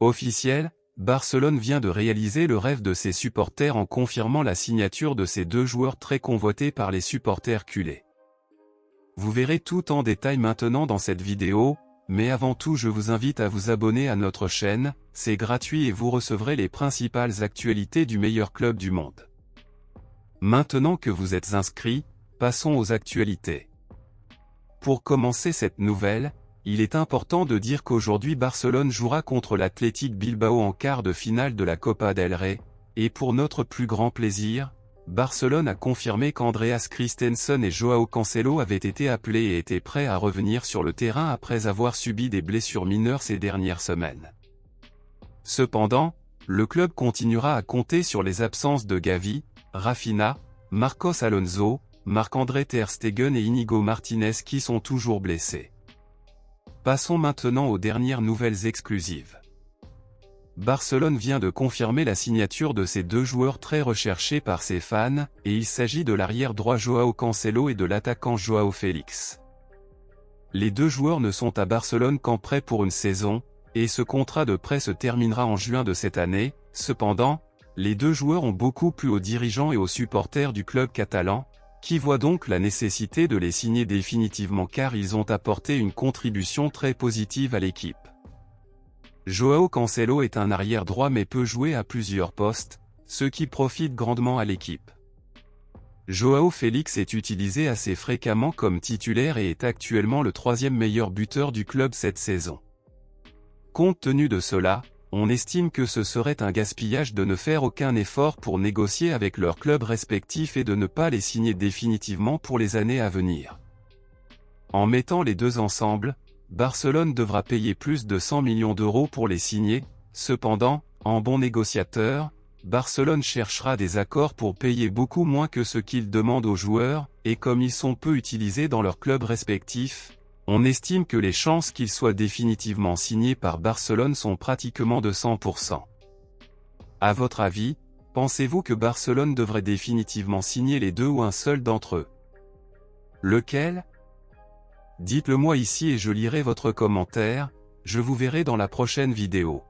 Officiel, Barcelone vient de réaliser le rêve de ses supporters en confirmant la signature de ces deux joueurs très convoités par les supporters culés. Vous verrez tout en détail maintenant dans cette vidéo, mais avant tout je vous invite à vous abonner à notre chaîne, c'est gratuit et vous recevrez les principales actualités du meilleur club du monde. Maintenant que vous êtes inscrits, passons aux actualités. Pour commencer cette nouvelle, il est important de dire qu'aujourd'hui Barcelone jouera contre l'Athletic Bilbao en quart de finale de la Copa del Rey, et pour notre plus grand plaisir, Barcelone a confirmé qu'Andreas Christensen et Joao Cancelo avaient été appelés et étaient prêts à revenir sur le terrain après avoir subi des blessures mineures ces dernières semaines. Cependant, le club continuera à compter sur les absences de Gavi, Rafinha, Marcos Alonso, Marc-André ter Stegen et Inigo Martinez qui sont toujours blessés. Passons maintenant aux dernières nouvelles exclusives. Barcelone vient de confirmer la signature de ces deux joueurs très recherchés par ses fans, et il s'agit de l'arrière droit Joao Cancelo et de l'attaquant Joao Félix. Les deux joueurs ne sont à Barcelone qu'en prêt pour une saison, et ce contrat de prêt se terminera en juin de cette année. Cependant, les deux joueurs ont beaucoup plu aux dirigeants et aux supporters du club catalan, qui voient donc la nécessité de les signer définitivement car ils ont apporté une contribution très positive à l'équipe. Joao Cancelo est un arrière droit mais peut jouer à plusieurs postes, ce qui profite grandement à l'équipe. Joao Félix est utilisé assez fréquemment comme titulaire et est actuellement le troisième meilleur buteur du club cette saison. Compte tenu de cela, on estime que ce serait un gaspillage de ne faire aucun effort pour négocier avec leurs clubs respectifs et de ne pas les signer définitivement pour les années à venir. En mettant les deux ensemble, Barcelone devra payer plus de 100 millions d'euros pour les signer. Cependant, en bon négociateur, Barcelone cherchera des accords pour payer beaucoup moins que ce qu'ils demandent aux joueurs, et comme ils sont peu utilisés dans leurs clubs respectifs, on estime que les chances qu'ils soient définitivement signés par Barcelone sont pratiquement de 100%. À votre avis, pensez-vous que Barcelone devrait définitivement signer les deux ou un seul d'entre eux? Lequel? Dites-le moi ici et je lirai votre commentaire, je vous verrai dans la prochaine vidéo.